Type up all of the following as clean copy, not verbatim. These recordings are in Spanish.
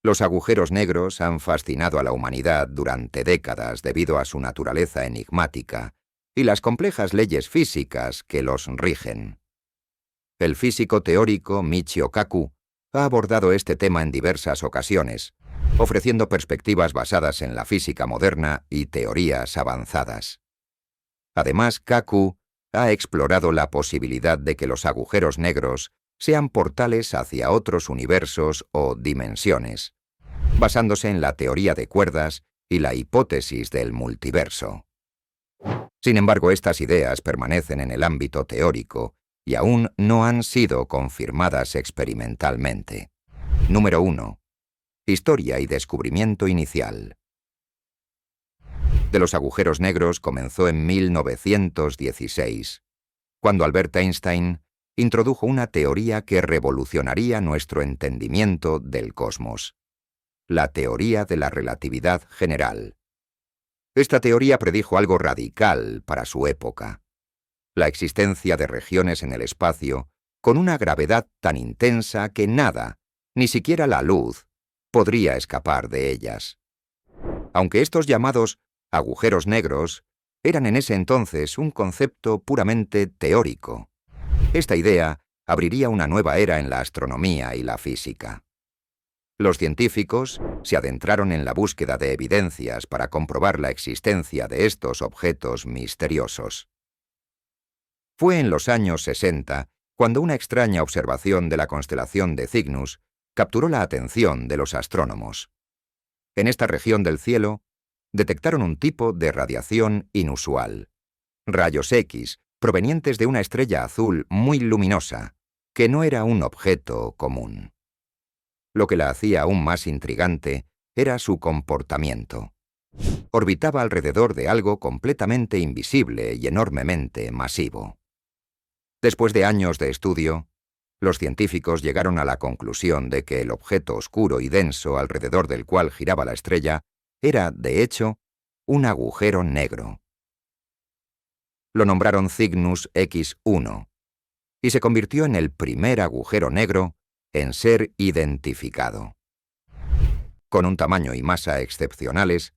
Los agujeros negros han fascinado a la humanidad durante décadas debido a su naturaleza enigmática y las complejas leyes físicas que los rigen. El físico teórico Michio Kaku ha abordado este tema en diversas ocasiones, ofreciendo perspectivas basadas en la física moderna y teorías avanzadas. Además, Kaku ha explorado la posibilidad de que los agujeros negros sean portales hacia otros universos o dimensiones, basándose en la teoría de cuerdas y la hipótesis del multiverso. Sin embargo, estas ideas permanecen en el ámbito teórico y aún no han sido confirmadas experimentalmente. Número 1. Historia y descubrimiento inicial. De los agujeros negros comenzó en 1916, cuando Albert Einstein introdujo una teoría que revolucionaría nuestro entendimiento del cosmos: la teoría de la relatividad general. Esta teoría predijo algo radical para su época: la existencia de regiones en el espacio con una gravedad tan intensa que nada, ni siquiera la luz, podría escapar de ellas. Aunque estos llamados agujeros negros eran en ese entonces un concepto puramente teórico, esta idea abriría una nueva era en la astronomía y la física. Los científicos se adentraron en la búsqueda de evidencias para comprobar la existencia de estos objetos misteriosos. Fue en los años 60 cuando una extraña observación de la constelación de Cygnus capturó la atención de los astrónomos. En esta región del cielo detectaron un tipo de radiación inusual: rayos X provenientes de una estrella azul muy luminosa, que no era un objeto común. Lo que la hacía aún más intrigante era su comportamiento. Orbitaba alrededor de algo completamente invisible y enormemente masivo. Después de años de estudio, los científicos llegaron a la conclusión de que el objeto oscuro y denso alrededor del cual giraba la estrella era, de hecho, un agujero negro. Lo nombraron Cygnus X1 y se convirtió en el primer agujero negro en ser identificado. Con un tamaño y masa excepcionales,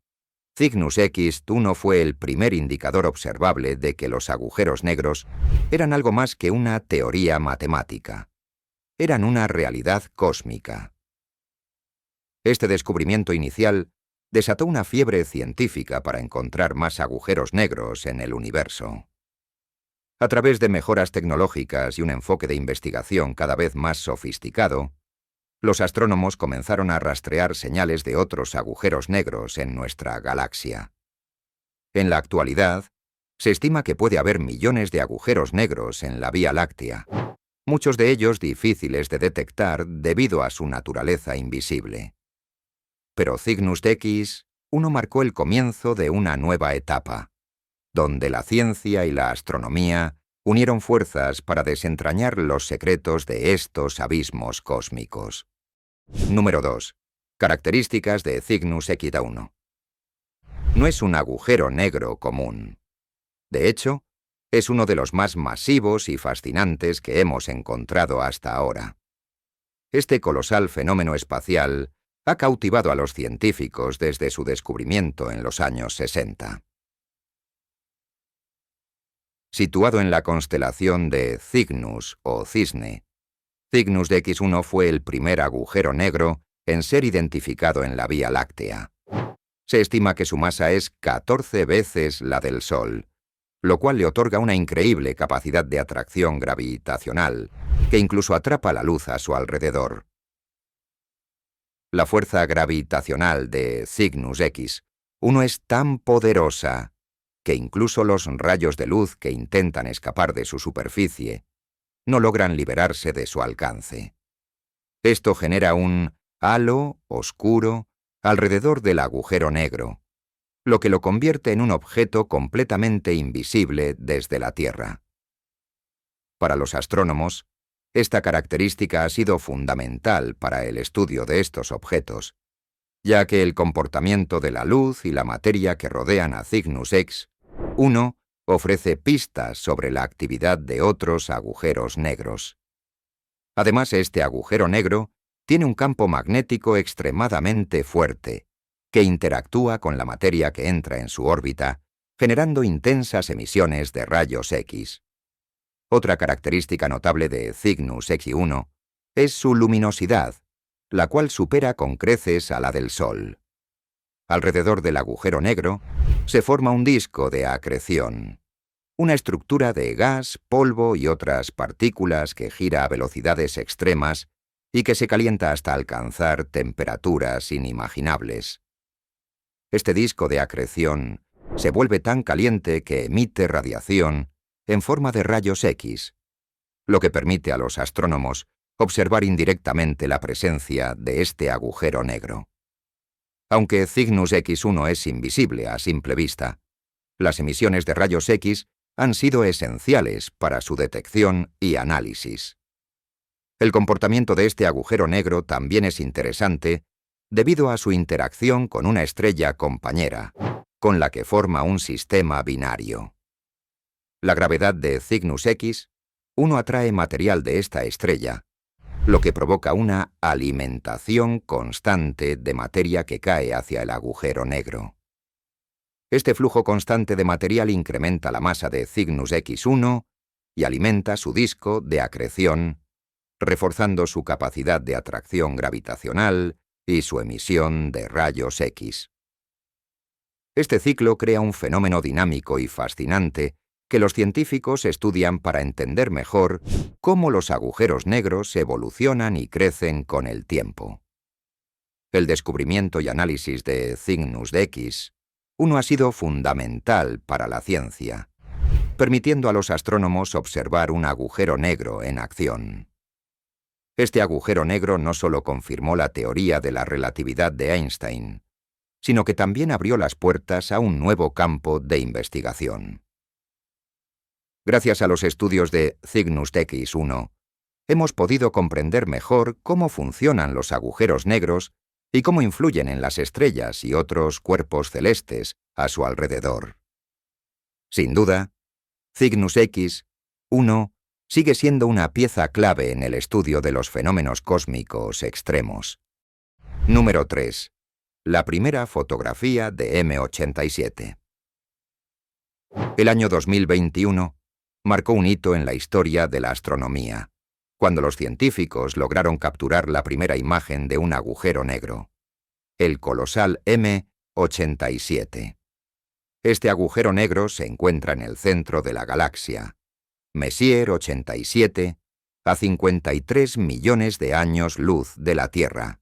Cygnus X1 fue el primer indicador observable de que los agujeros negros eran algo más que una teoría matemática. Eran una realidad cósmica. Este descubrimiento inicial desató una fiebre científica para encontrar más agujeros negros en el universo. A través de mejoras tecnológicas y un enfoque de investigación cada vez más sofisticado, los astrónomos comenzaron a rastrear señales de otros agujeros negros en nuestra galaxia. En la actualidad, se estima que puede haber millones de agujeros negros en la Vía Láctea, muchos de ellos difíciles de detectar debido a su naturaleza invisible. Pero Cygnus X1 marcó el comienzo de una nueva etapa, donde la ciencia y la astronomía unieron fuerzas para desentrañar los secretos de estos abismos cósmicos. Número 2. Características de Cygnus X1. No es un agujero negro común. De hecho, es uno de los más masivos y fascinantes que hemos encontrado hasta ahora. Este colosal fenómeno espacial ha cautivado a los científicos desde su descubrimiento en los años 60. Situado en la constelación de Cygnus o Cisne, Cygnus X1 fue el primer agujero negro en ser identificado en la Vía Láctea. Se estima que su masa es 14 veces la del Sol, lo cual le otorga una increíble capacidad de atracción gravitacional, que incluso atrapa la luz a su alrededor. La fuerza gravitacional de Cygnus X1 es tan poderosa que incluso los rayos de luz que intentan escapar de su superficie no logran liberarse de su alcance. Esto genera un halo oscuro alrededor del agujero negro, lo que lo convierte en un objeto completamente invisible desde la Tierra. Para los astrónomos, esta característica ha sido fundamental para el estudio de estos objetos, ya que el comportamiento de la luz y la materia que rodean a Cygnus X1 ofrece pistas sobre la actividad de otros agujeros negros. Además, este agujero negro tiene un campo magnético extremadamente fuerte, que interactúa con la materia que entra en su órbita, generando intensas emisiones de rayos X. Otra característica notable de Cygnus X1 es su luminosidad, la cual supera con creces a la del Sol. Alrededor del agujero negro se forma un disco de acreción, una estructura de gas, polvo y otras partículas que gira a velocidades extremas y que se calienta hasta alcanzar temperaturas inimaginables. Este disco de acreción se vuelve tan caliente que emite radiación en forma de rayos X, lo que permite a los astrónomos observar indirectamente la presencia de este agujero negro. Aunque Cygnus X1 es invisible a simple vista, las emisiones de rayos X han sido esenciales para su detección y análisis. El comportamiento de este agujero negro también es interesante debido a su interacción con una estrella compañera, con la que forma un sistema binario. La gravedad de Cygnus X1 atrae material de esta estrella, lo que provoca una alimentación constante de materia que cae hacia el agujero negro. Este flujo constante de material incrementa la masa de Cygnus X1 y alimenta su disco de acreción, reforzando su capacidad de atracción gravitacional y su emisión de rayos X. Este ciclo crea un fenómeno dinámico y fascinante que los científicos estudian para entender mejor cómo los agujeros negros evolucionan y crecen con el tiempo. El descubrimiento y análisis de Cygnus X1 ha sido fundamental para la ciencia, permitiendo a los astrónomos observar un agujero negro en acción. Este agujero negro no solo confirmó la teoría de la relatividad de Einstein, sino que también abrió las puertas a un nuevo campo de investigación. Gracias a los estudios de Cygnus X1, hemos podido comprender mejor cómo funcionan los agujeros negros y cómo influyen en las estrellas y otros cuerpos celestes a su alrededor. Sin duda, Cygnus X1 sigue siendo una pieza clave en el estudio de los fenómenos cósmicos extremos. Número 3. La primera fotografía de M87. El año 2021 marcó un hito en la historia de la astronomía, cuando los científicos lograron capturar la primera imagen de un agujero negro, el colosal M87. Este agujero negro se encuentra en el centro de la galaxia, Messier 87, a 53 millones de años luz de la Tierra,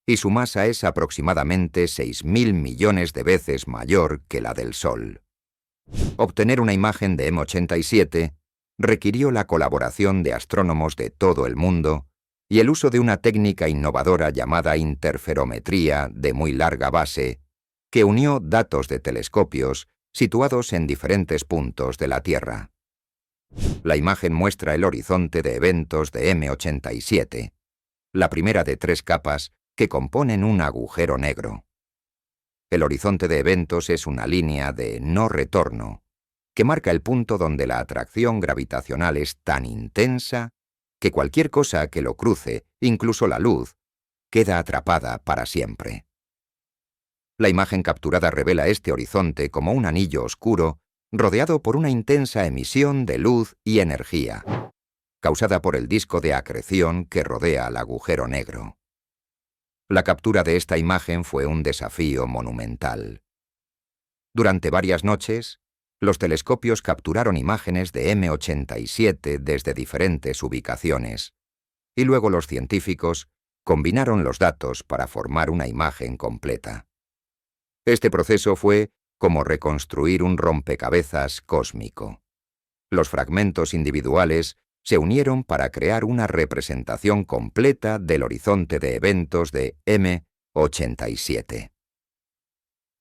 y su masa es aproximadamente 6.000 millones de veces mayor que la del Sol. Obtener una imagen de M87 requirió la colaboración de astrónomos de todo el mundo y el uso de una técnica innovadora llamada interferometría de muy larga base, que unió datos de telescopios situados en diferentes puntos de la Tierra. La imagen muestra el horizonte de eventos de M87, la primera de 3 capas que componen un agujero negro. El horizonte de eventos es una línea de no retorno, que marca el punto donde la atracción gravitacional es tan intensa que cualquier cosa que lo cruce, incluso la luz, queda atrapada para siempre. La imagen capturada revela este horizonte como un anillo oscuro rodeado por una intensa emisión de luz y energía, causada por el disco de acreción que rodea al agujero negro. La captura de esta imagen fue un desafío monumental. Durante varias noches, los telescopios capturaron imágenes de M87 desde diferentes ubicaciones, y luego los científicos combinaron los datos para formar una imagen completa. Este proceso fue como reconstruir un rompecabezas cósmico. Los fragmentos individuales se unieron para crear una representación completa del horizonte de eventos de M87.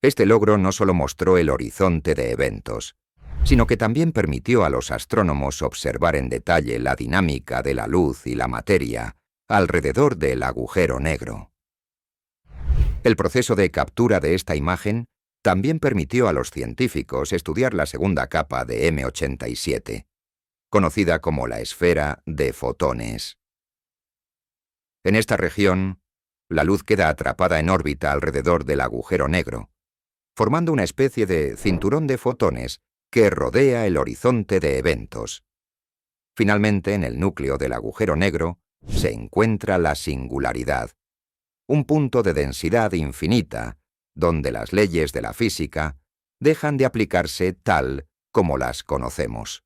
Este logro no solo mostró el horizonte de eventos, sino que también permitió a los astrónomos observar en detalle la dinámica de la luz y la materia alrededor del agujero negro. El proceso de captura de esta imagen también permitió a los científicos estudiar la segunda capa de M87, conocida como la esfera de fotones. En esta región, la luz queda atrapada en órbita alrededor del agujero negro, formando una especie de cinturón de fotones que rodea el horizonte de eventos. Finalmente, en el núcleo del agujero negro, se encuentra la singularidad, un punto de densidad infinita, donde las leyes de la física dejan de aplicarse tal como las conocemos.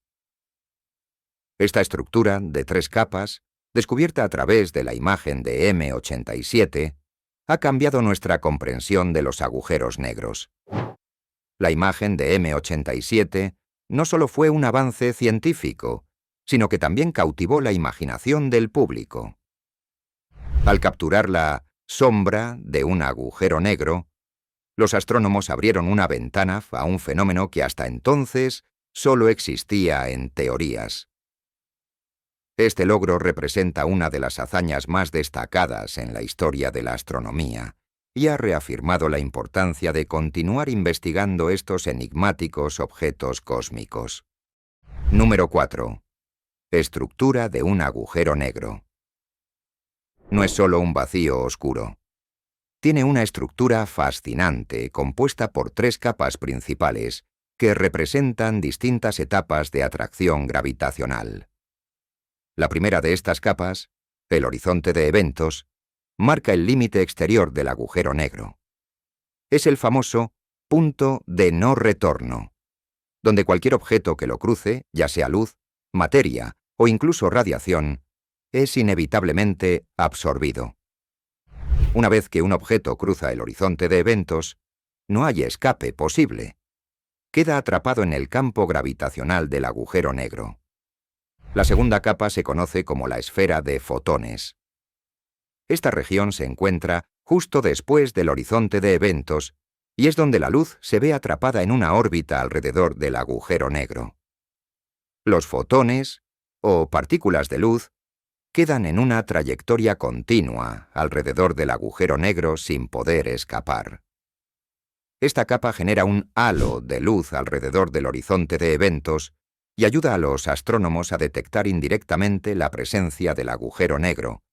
Esta estructura de 3 capas, descubierta a través de la imagen de M87, ha cambiado nuestra comprensión de los agujeros negros. La imagen de M87 no solo fue un avance científico, sino que también cautivó la imaginación del público. Al capturar la sombra de un agujero negro, los astrónomos abrieron una ventana a un fenómeno que hasta entonces solo existía en teorías. Este logro representa una de las hazañas más destacadas en la historia de la astronomía y ha reafirmado la importancia de continuar investigando estos enigmáticos objetos cósmicos. Número 4. Estructura de un agujero negro. No es solo un vacío oscuro. Tiene una estructura fascinante compuesta por 3 capas principales que representan distintas etapas de atracción gravitacional. La primera de estas capas, el horizonte de eventos, marca el límite exterior del agujero negro. Es el famoso punto de no retorno, donde cualquier objeto que lo cruce, ya sea luz, materia o incluso radiación, es inevitablemente absorbido. Una vez que un objeto cruza el horizonte de eventos, no hay escape posible. Queda atrapado en el campo gravitacional del agujero negro. La segunda capa se conoce como la esfera de fotones. Esta región se encuentra justo después del horizonte de eventos y es donde la luz se ve atrapada en una órbita alrededor del agujero negro. Los fotones, o partículas de luz, quedan en una trayectoria continua alrededor del agujero negro sin poder escapar. Esta capa genera un halo de luz alrededor del horizonte de eventos y ayuda a los astrónomos a detectar indirectamente la presencia del agujero negro,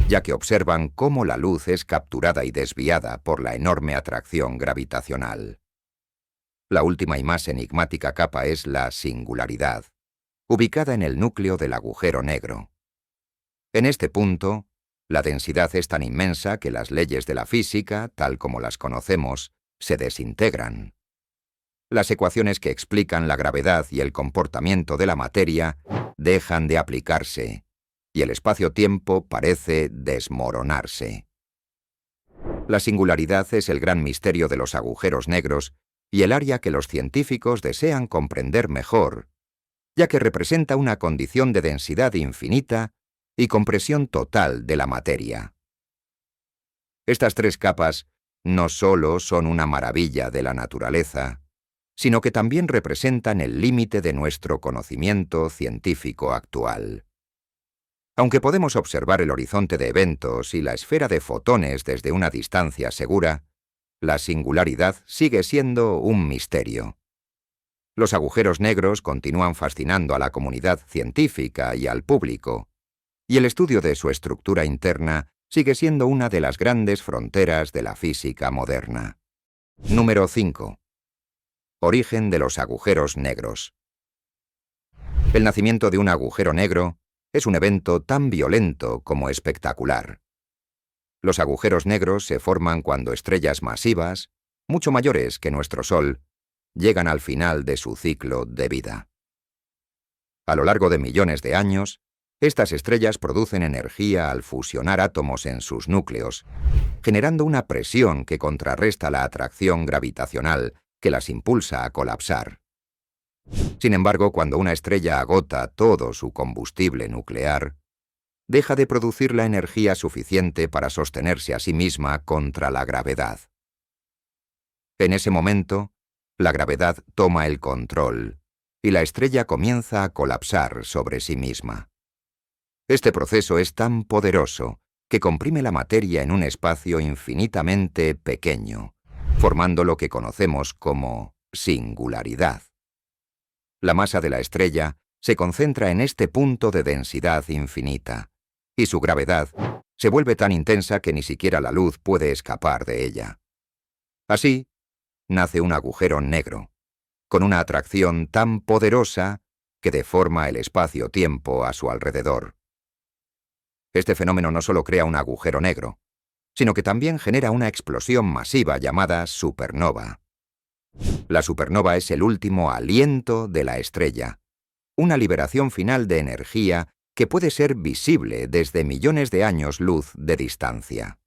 ya que observan cómo la luz es capturada y desviada por la enorme atracción gravitacional. La última y más enigmática capa es la singularidad, ubicada en el núcleo del agujero negro. En este punto, la densidad es tan inmensa que las leyes de la física, tal como las conocemos, se desintegran. Las ecuaciones que explican la gravedad y el comportamiento de la materia dejan de aplicarse, y el espacio-tiempo parece desmoronarse. La singularidad es el gran misterio de los agujeros negros y el área que los científicos desean comprender mejor, ya que representa una condición de densidad infinita y compresión total de la materia. Estas 3 capas no solo son una maravilla de la naturaleza, sino que también representan el límite de nuestro conocimiento científico actual. Aunque podemos observar el horizonte de eventos y la esfera de fotones desde una distancia segura, la singularidad sigue siendo un misterio. Los agujeros negros continúan fascinando a la comunidad científica y al público, y el estudio de su estructura interna sigue siendo una de las grandes fronteras de la física moderna. Número 5. Origen de los agujeros negros. El nacimiento de un agujero negro es un evento tan violento como espectacular. Los agujeros negros se forman cuando estrellas masivas, mucho mayores que nuestro Sol, llegan al final de su ciclo de vida. A lo largo de millones de años, estas estrellas producen energía al fusionar átomos en sus núcleos, generando una presión que contrarresta la atracción gravitacional que las impulsa a colapsar. Sin embargo, cuando una estrella agota todo su combustible nuclear, deja de producir la energía suficiente para sostenerse a sí misma contra la gravedad. En ese momento, la gravedad toma el control y la estrella comienza a colapsar sobre sí misma. Este proceso es tan poderoso que comprime la materia en un espacio infinitamente pequeño, formando lo que conocemos como singularidad. La masa de la estrella se concentra en este punto de densidad infinita, y su gravedad se vuelve tan intensa que ni siquiera la luz puede escapar de ella. Así, nace un agujero negro, con una atracción tan poderosa que deforma el espacio-tiempo a su alrededor. Este fenómeno no solo crea un agujero negro, sino que también genera una explosión masiva llamada supernova. La supernova es el último aliento de la estrella, una liberación final de energía que puede ser visible desde millones de años luz de distancia.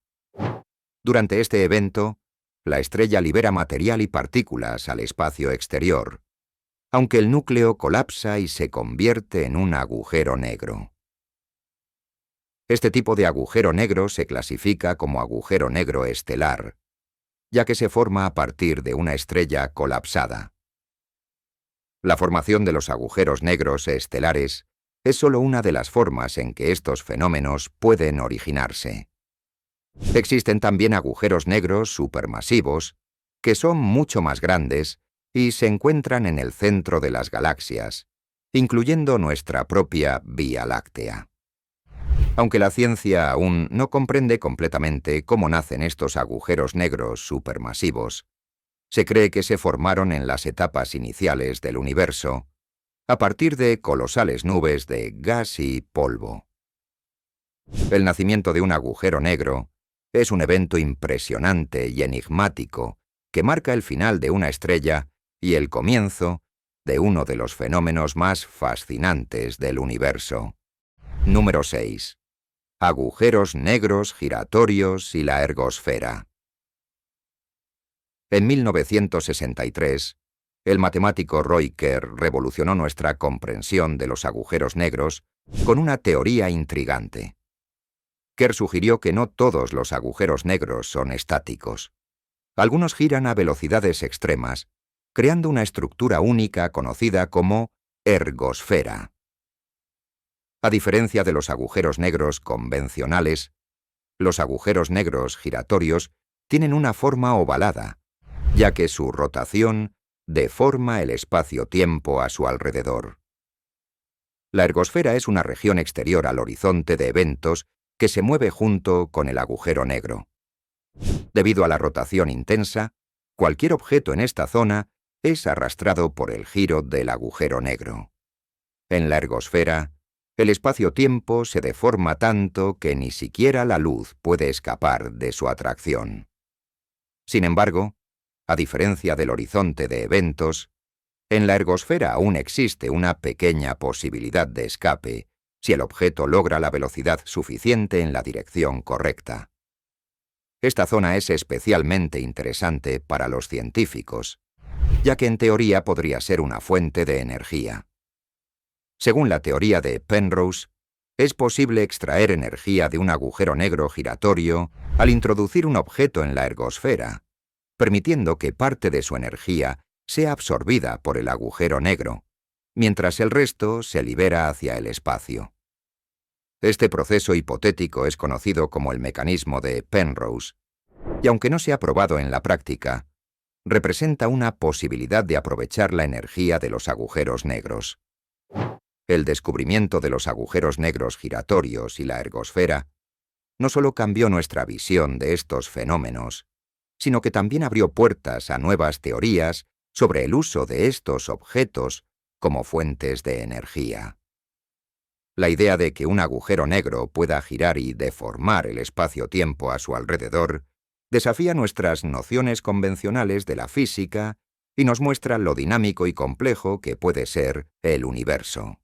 Durante este evento, la estrella libera material y partículas al espacio exterior, aunque el núcleo colapsa y se convierte en un agujero negro. Este tipo de agujero negro se clasifica como agujero negro estelar, ya que se forma a partir de una estrella colapsada. La formación de los agujeros negros estelares es solo una de las formas en que estos fenómenos pueden originarse. Existen también agujeros negros supermasivos, que son mucho más grandes y se encuentran en el centro de las galaxias, incluyendo nuestra propia Vía Láctea. Aunque la ciencia aún no comprende completamente cómo nacen estos agujeros negros supermasivos, se cree que se formaron en las etapas iniciales del universo, a partir de colosales nubes de gas y polvo. El nacimiento de un agujero negro es un evento impresionante y enigmático que marca el final de una estrella y el comienzo de uno de los fenómenos más fascinantes del universo. Número 6. Agujeros negros giratorios y la ergosfera. En 1963, el matemático Roy Kerr revolucionó nuestra comprensión de los agujeros negros con una teoría intrigante. Kerr sugirió que no todos los agujeros negros son estáticos. Algunos giran a velocidades extremas, creando una estructura única conocida como ergosfera. A diferencia de los agujeros negros convencionales, los agujeros negros giratorios tienen una forma ovalada, ya que su rotación deforma el espacio-tiempo a su alrededor. La ergosfera es una región exterior al horizonte de eventos que se mueve junto con el agujero negro. Debido a la rotación intensa, cualquier objeto en esta zona es arrastrado por el giro del agujero negro. En la ergosfera, el espacio-tiempo se deforma tanto que ni siquiera la luz puede escapar de su atracción. Sin embargo, a diferencia del horizonte de eventos, en la ergosfera aún existe una pequeña posibilidad de escape si el objeto logra la velocidad suficiente en la dirección correcta. Esta zona es especialmente interesante para los científicos, ya que en teoría podría ser una fuente de energía. Según la teoría de Penrose, es posible extraer energía de un agujero negro giratorio al introducir un objeto en la ergosfera, permitiendo que parte de su energía sea absorbida por el agujero negro, mientras el resto se libera hacia el espacio. Este proceso hipotético es conocido como el mecanismo de Penrose, y aunque no se ha probado en la práctica, representa una posibilidad de aprovechar la energía de los agujeros negros. El descubrimiento de los agujeros negros giratorios y la ergosfera no solo cambió nuestra visión de estos fenómenos, sino que también abrió puertas a nuevas teorías sobre el uso de estos objetos como fuentes de energía. La idea de que un agujero negro pueda girar y deformar el espacio-tiempo a su alrededor desafía nuestras nociones convencionales de la física y nos muestra lo dinámico y complejo que puede ser el universo.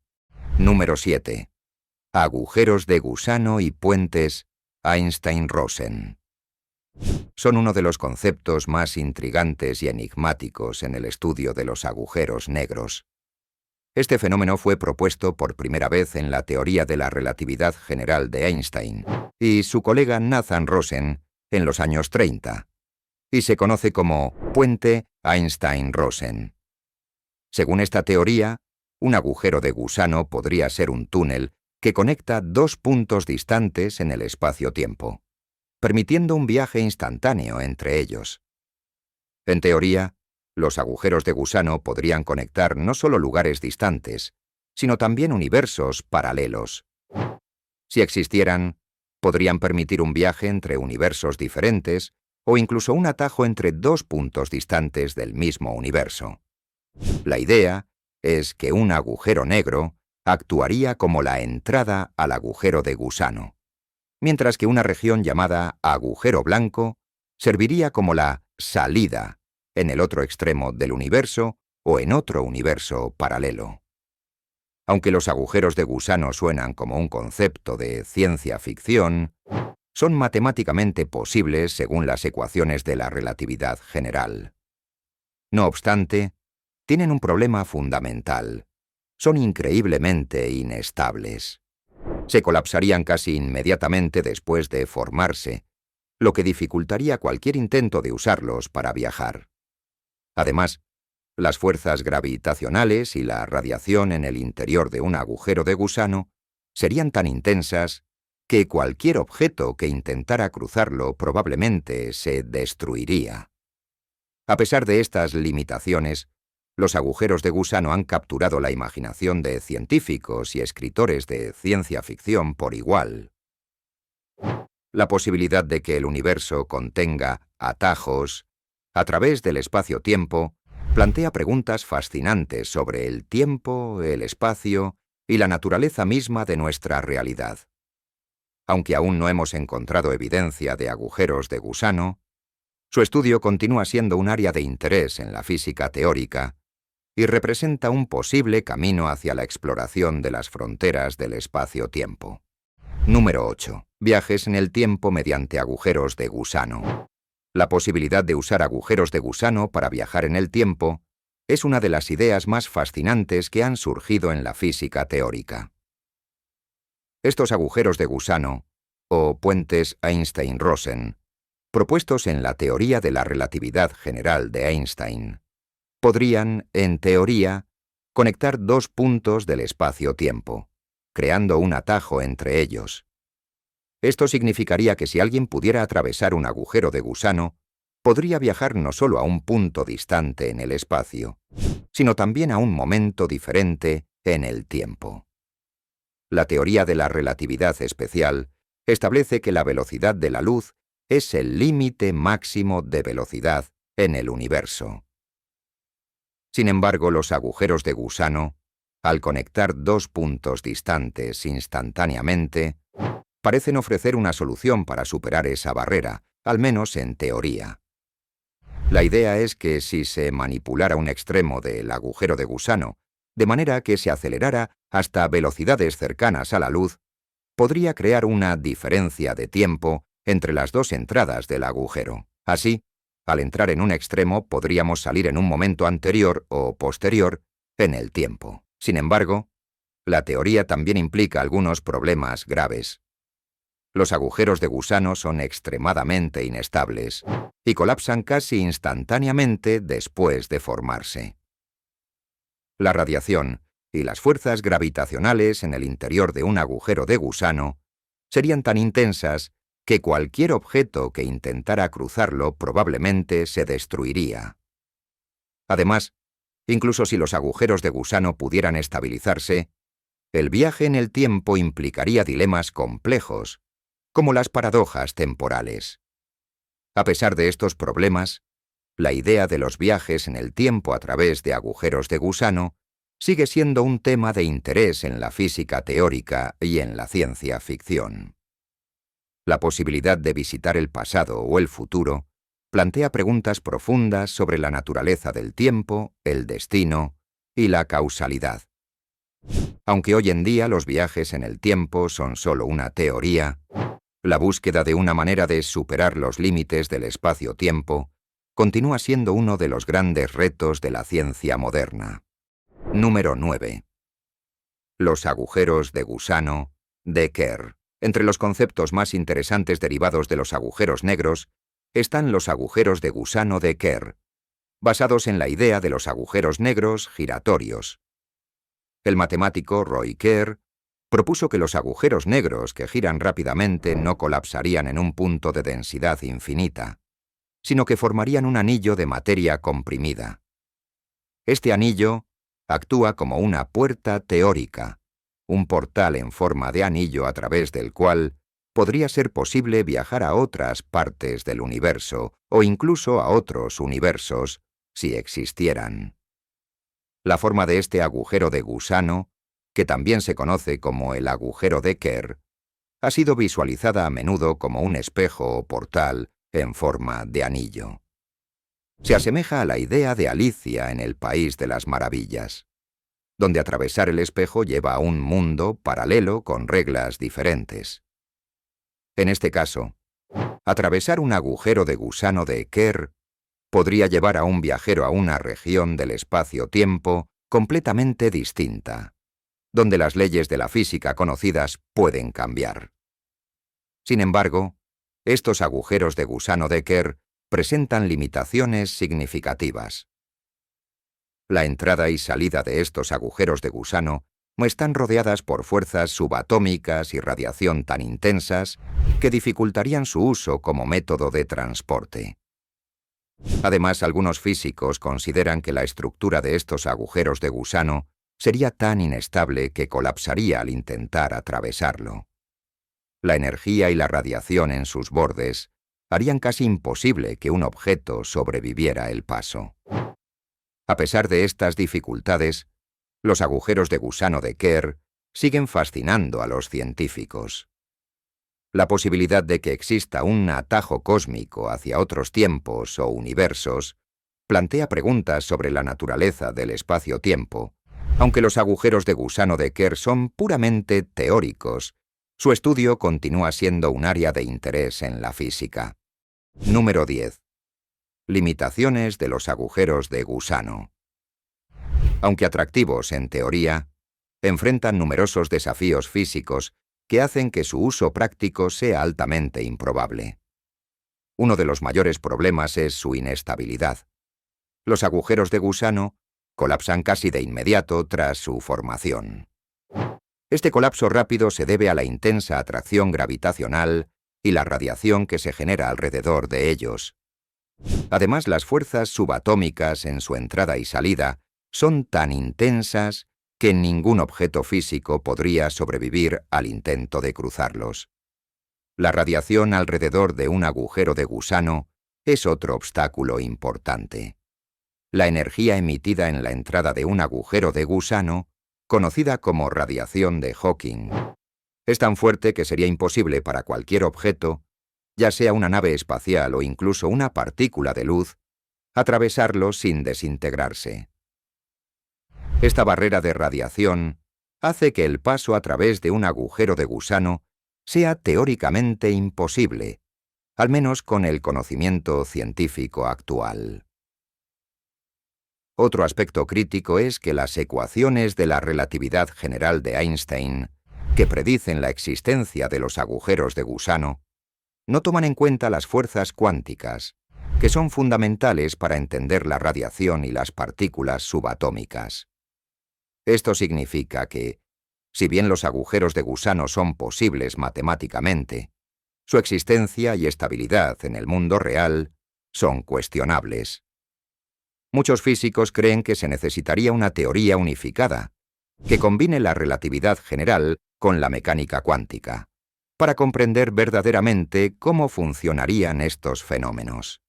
Número 7. Agujeros de gusano y puentes Einstein-Rosen. Son uno de los conceptos más intrigantes y enigmáticos en el estudio de los agujeros negros. Este fenómeno fue propuesto por primera vez en la teoría de la relatividad general de Einstein y su colega Nathan Rosen en los años 30, y se conoce como puente Einstein-Rosen. Según esta teoría, un agujero de gusano podría ser un túnel que conecta dos puntos distantes en el espacio-tiempo, permitiendo un viaje instantáneo entre ellos. En teoría, los agujeros de gusano podrían conectar no solo lugares distantes, sino también universos paralelos. Si existieran, podrían permitir un viaje entre universos diferentes o incluso un atajo entre dos puntos distantes del mismo universo. La idea es que un agujero negro actuaría como la entrada al agujero de gusano, mientras que una región llamada agujero blanco serviría como la salida en el otro extremo del universo o en otro universo paralelo. Aunque los agujeros de gusano suenan como un concepto de ciencia ficción, son matemáticamente posibles según las ecuaciones de la relatividad general. No obstante, tienen un problema fundamental. Son increíblemente inestables. Se colapsarían casi inmediatamente después de formarse, lo que dificultaría cualquier intento de usarlos para viajar. Además, las fuerzas gravitacionales y la radiación en el interior de un agujero de gusano serían tan intensas que cualquier objeto que intentara cruzarlo probablemente se destruiría. A pesar de estas limitaciones, los agujeros de gusano han capturado la imaginación de científicos y escritores de ciencia ficción por igual. La posibilidad de que el universo contenga atajos a través del espacio-tiempo plantea preguntas fascinantes sobre el tiempo, el espacio y la naturaleza misma de nuestra realidad. Aunque aún no hemos encontrado evidencia de agujeros de gusano, su estudio continúa siendo un área de interés en la física teórica y representa un posible camino hacia la exploración de las fronteras del espacio-tiempo. Número 8. Viajes en el tiempo mediante agujeros de gusano. La posibilidad de usar agujeros de gusano para viajar en el tiempo es una de las ideas más fascinantes que han surgido en la física teórica. Estos agujeros de gusano, o puentes Einstein-Rosen, propuestos en la teoría de la relatividad general de Einstein, podrían, en teoría, conectar dos puntos del espacio-tiempo, creando un atajo entre ellos. Esto significaría que si alguien pudiera atravesar un agujero de gusano, podría viajar no solo a un punto distante en el espacio, sino también a un momento diferente en el tiempo. La teoría de la relatividad especial establece que la velocidad de la luz es el límite máximo de velocidad en el universo. Sin embargo, los agujeros de gusano, al conectar dos puntos distantes instantáneamente, parecen ofrecer una solución para superar esa barrera, al menos en teoría. La idea es que si se manipulara un extremo del agujero de gusano, de manera que se acelerara hasta velocidades cercanas a la luz, podría crear una diferencia de tiempo entre las dos entradas del agujero. Así, al entrar en un extremo podríamos salir en un momento anterior o posterior en el tiempo. Sin embargo, la teoría también implica algunos problemas graves. Los agujeros de gusano son extremadamente inestables y colapsan casi instantáneamente después de formarse. La radiación y las fuerzas gravitacionales en el interior de un agujero de gusano serían tan intensas que cualquier objeto que intentara cruzarlo probablemente se destruiría. Además, incluso si los agujeros de gusano pudieran estabilizarse, el viaje en el tiempo implicaría dilemas complejos, como las paradojas temporales. A pesar de estos problemas, la idea de los viajes en el tiempo a través de agujeros de gusano sigue siendo un tema de interés en la física teórica y en la ciencia ficción. La posibilidad de visitar el pasado o el futuro plantea preguntas profundas sobre la naturaleza del tiempo, el destino y la causalidad. Aunque hoy en día los viajes en el tiempo son solo una teoría, la búsqueda de una manera de superar los límites del espacio-tiempo continúa siendo uno de los grandes retos de la ciencia moderna. Número 9. Los agujeros de gusano de Kerr. Entre los conceptos más interesantes derivados de los agujeros negros están los agujeros de gusano de Kerr, basados en la idea de los agujeros negros giratorios. El matemático Roy Kerr propuso que los agujeros negros que giran rápidamente no colapsarían en un punto de densidad infinita, sino que formarían un anillo de materia comprimida. Este anillo actúa como una puerta teórica, un portal en forma de anillo a través del cual podría ser posible viajar a otras partes del universo o incluso a otros universos, si existieran. La forma de este agujero de gusano, que también se conoce como el agujero de Kerr, ha sido visualizada a menudo como un espejo o portal en forma de anillo. Se asemeja a la idea de Alicia en el País de las Maravillas, donde atravesar el espejo lleva a un mundo paralelo con reglas diferentes. En este caso, atravesar un agujero de gusano de Kerr podría llevar a un viajero a una región del espacio-tiempo completamente distinta, donde las leyes de la física conocidas pueden cambiar. Sin embargo, estos agujeros de gusano de Kerr presentan limitaciones significativas. La entrada y salida de estos agujeros de gusano están rodeadas por fuerzas subatómicas y radiación tan intensas que dificultarían su uso como método de transporte. Además, algunos físicos consideran que la estructura de estos agujeros de gusano sería tan inestable que colapsaría al intentar atravesarlo. La energía y la radiación en sus bordes harían casi imposible que un objeto sobreviviera el paso. A pesar de estas dificultades, los agujeros de gusano de Kerr siguen fascinando a los científicos. La posibilidad de que exista un atajo cósmico hacia otros tiempos o universos plantea preguntas sobre la naturaleza del espacio-tiempo. Aunque los agujeros de gusano de Kerr son puramente teóricos, su estudio continúa siendo un área de interés en la física. Número 10. Limitaciones de los agujeros de gusano. Aunque atractivos en teoría, enfrentan numerosos desafíos físicos que hacen que su uso práctico sea altamente improbable. Uno de los mayores problemas es su inestabilidad. Los agujeros de gusano colapsan casi de inmediato tras su formación. Este colapso rápido se debe a la intensa atracción gravitacional y la radiación que se genera alrededor de ellos. Además, las fuerzas subatómicas en su entrada y salida son tan intensas que ningún objeto físico podría sobrevivir al intento de cruzarlos. La radiación alrededor de un agujero de gusano es otro obstáculo importante. La energía emitida en la entrada de un agujero de gusano, conocida como radiación de Hawking, es tan fuerte que sería imposible para cualquier objeto, ya sea una nave espacial o incluso una partícula de luz, atravesarlo sin desintegrarse. Esta barrera de radiación hace que el paso a través de un agujero de gusano sea teóricamente imposible, al menos con el conocimiento científico actual. Otro aspecto crítico es que las ecuaciones de la relatividad general de Einstein, que predicen la existencia de los agujeros de gusano, no toman en cuenta las fuerzas cuánticas, que son fundamentales para entender la radiación y las partículas subatómicas. Esto significa que, si bien los agujeros de gusano son posibles matemáticamente, su existencia y estabilidad en el mundo real son cuestionables. Muchos físicos creen que se necesitaría una teoría unificada, que combine la relatividad general con la mecánica cuántica, para comprender verdaderamente cómo funcionarían estos fenómenos.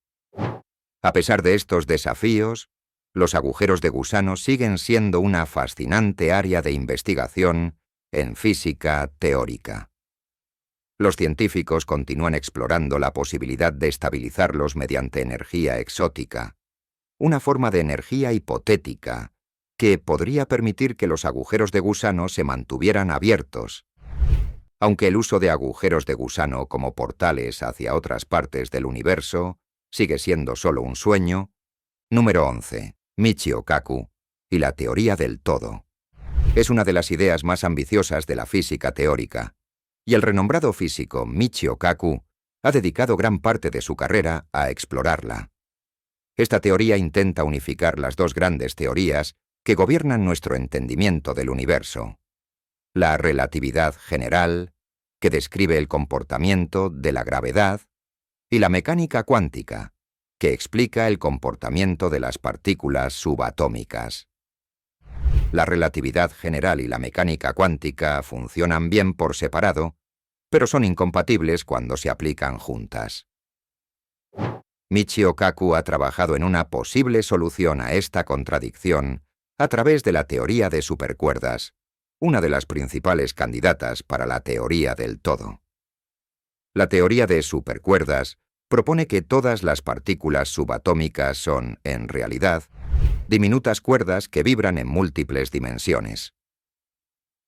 A pesar de estos desafíos, los agujeros de gusano siguen siendo una fascinante área de investigación en física teórica. Los científicos continúan explorando la posibilidad de estabilizarlos mediante energía exótica, una forma de energía hipotética que podría permitir que los agujeros de gusano se mantuvieran abiertos. Aunque el uso de agujeros de gusano como portales hacia otras partes del universo sigue siendo solo un sueño. Número 11. Michio Kaku y la teoría del todo. Es una de las ideas más ambiciosas de la física teórica, y el renombrado físico Michio Kaku ha dedicado gran parte de su carrera a explorarla. Esta teoría intenta unificar las dos grandes teorías que gobiernan nuestro entendimiento del universo: la relatividad general, que describe el comportamiento de la gravedad, y la mecánica cuántica, que explica el comportamiento de las partículas subatómicas. La relatividad general y la mecánica cuántica funcionan bien por separado, pero son incompatibles cuando se aplican juntas. Michio Kaku ha trabajado en una posible solución a esta contradicción a través de la teoría de supercuerdas, una de las principales candidatas para la teoría del todo. La teoría de supercuerdas propone que todas las partículas subatómicas son, en realidad, diminutas cuerdas que vibran en múltiples dimensiones.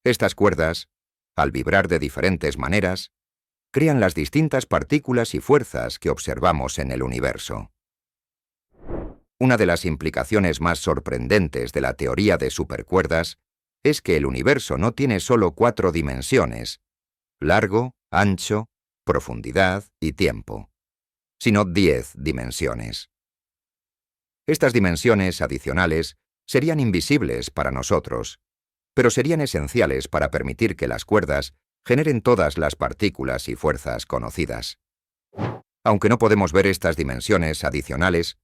Estas cuerdas, al vibrar de diferentes maneras, crean las distintas partículas y fuerzas que observamos en el universo. Una de las implicaciones más sorprendentes de la teoría de supercuerdas es que el universo no tiene solo 4 dimensiones, largo, ancho, profundidad y tiempo, sino 10 dimensiones. Estas dimensiones adicionales serían invisibles para nosotros, pero serían esenciales para permitir que las cuerdas generen todas las partículas y fuerzas conocidas. Aunque no podemos ver estas dimensiones adicionales,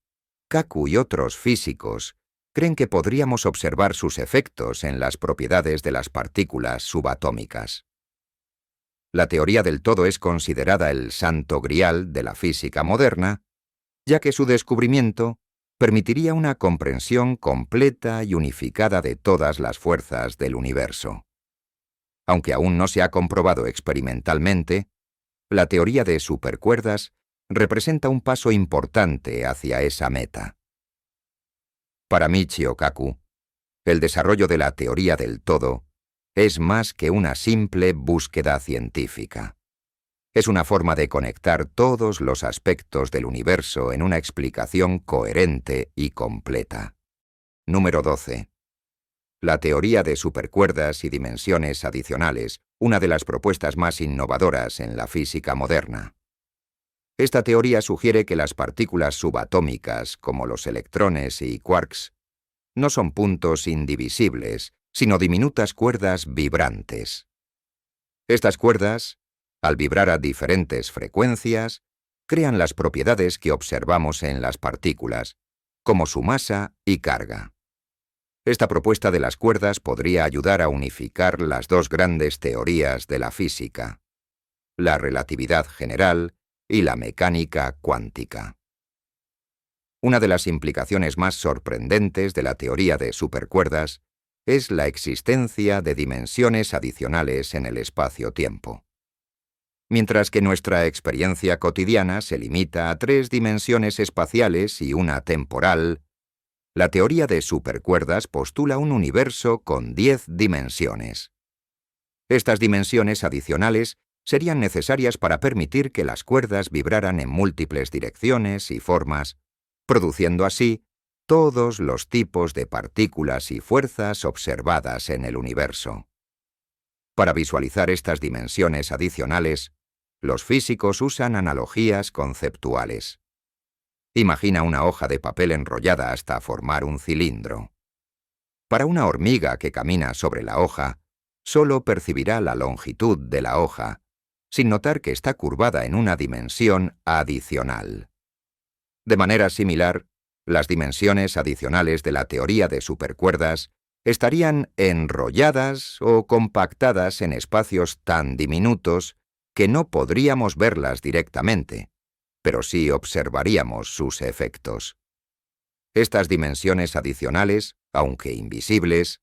Kaku y otros físicos creen que podríamos observar sus efectos en las propiedades de las partículas subatómicas. La teoría del todo es considerada el santo grial de la física moderna, ya que su descubrimiento permitiría una comprensión completa y unificada de todas las fuerzas del universo. Aunque aún no se ha comprobado experimentalmente, la teoría de supercuerdas representa un paso importante hacia esa meta. Para Michio Kaku, el desarrollo de la teoría del todo es más que una simple búsqueda científica. Es una forma de conectar todos los aspectos del universo en una explicación coherente y completa. Número 12. La teoría de supercuerdas y dimensiones adicionales, una de las propuestas más innovadoras en la física moderna. Esta teoría sugiere que las partículas subatómicas, como los electrones y quarks, no son puntos indivisibles, sino diminutas cuerdas vibrantes. Estas cuerdas, al vibrar a diferentes frecuencias, crean las propiedades que observamos en las partículas, como su masa y carga. Esta propuesta de las cuerdas podría ayudar a unificar las dos grandes teorías de la física, la relatividad general y la mecánica cuántica. Una de las implicaciones más sorprendentes de la teoría de supercuerdas es la existencia de dimensiones adicionales en el espacio-tiempo. Mientras que nuestra experiencia cotidiana se limita a 3 dimensiones espaciales y una temporal, la teoría de supercuerdas postula un universo con 10 dimensiones. Estas dimensiones adicionales serían necesarias para permitir que las cuerdas vibraran en múltiples direcciones y formas, produciendo así todos los tipos de partículas y fuerzas observadas en el universo. Para visualizar estas dimensiones adicionales, los físicos usan analogías conceptuales. Imagina una hoja de papel enrollada hasta formar un cilindro. Para una hormiga que camina sobre la hoja, solo percibirá la longitud de la hoja, sin notar que está curvada en una dimensión adicional. De manera similar, las dimensiones adicionales de la teoría de supercuerdas estarían enrolladas o compactadas en espacios tan diminutos que no podríamos verlas directamente, pero sí observaríamos sus efectos. Estas dimensiones adicionales, aunque invisibles,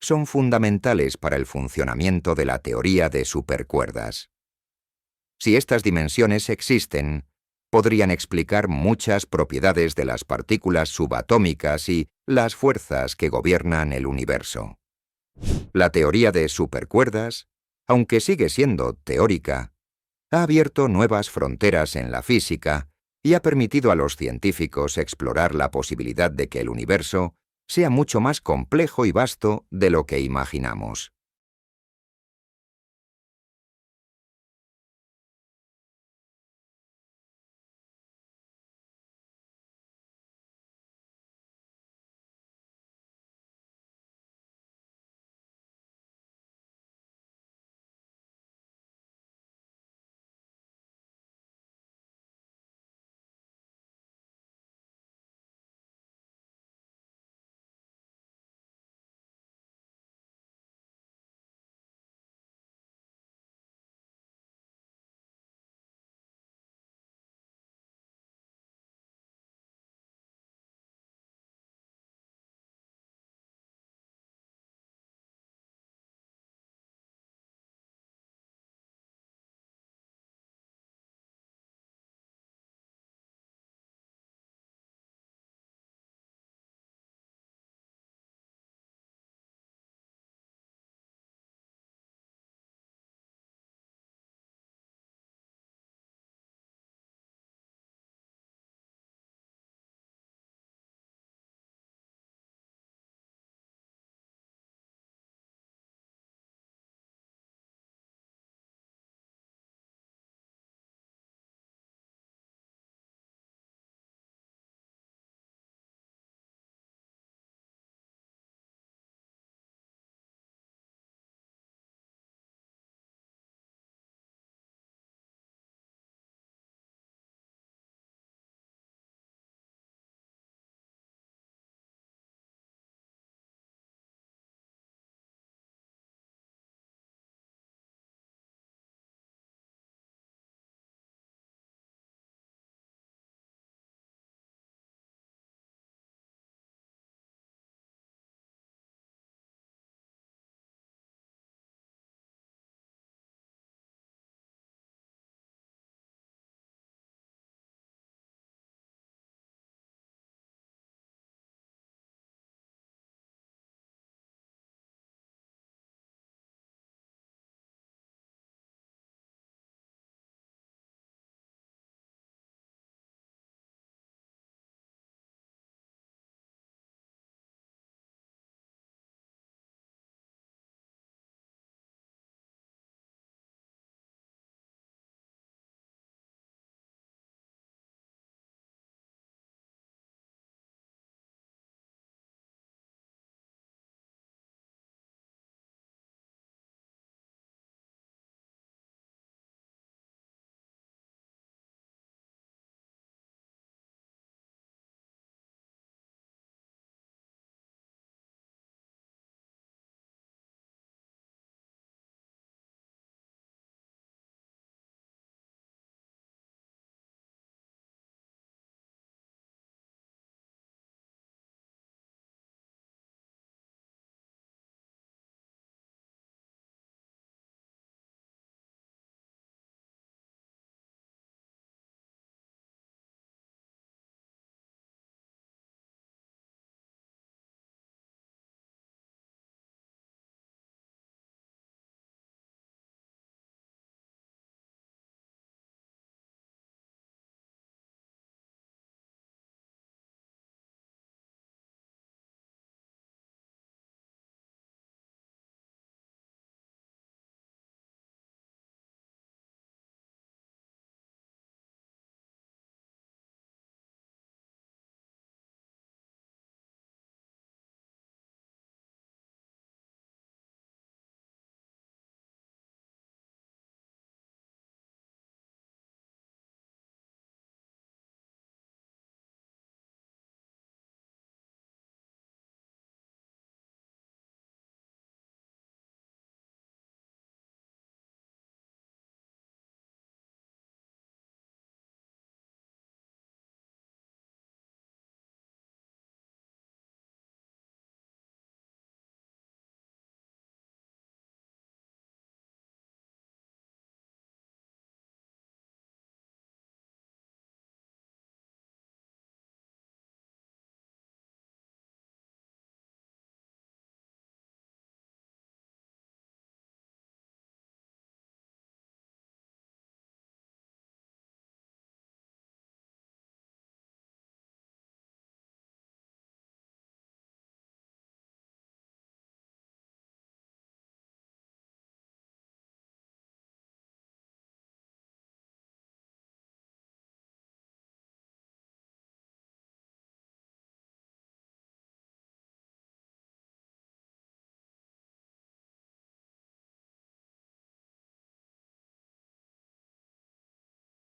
son fundamentales para el funcionamiento de la teoría de supercuerdas. Si estas dimensiones existen, podrían explicar muchas propiedades de las partículas subatómicas y las fuerzas que gobiernan el universo. La teoría de supercuerdas, aunque sigue siendo teórica, ha abierto nuevas fronteras en la física y ha permitido a los científicos explorar la posibilidad de que el universo sea mucho más complejo y vasto de lo que imaginamos.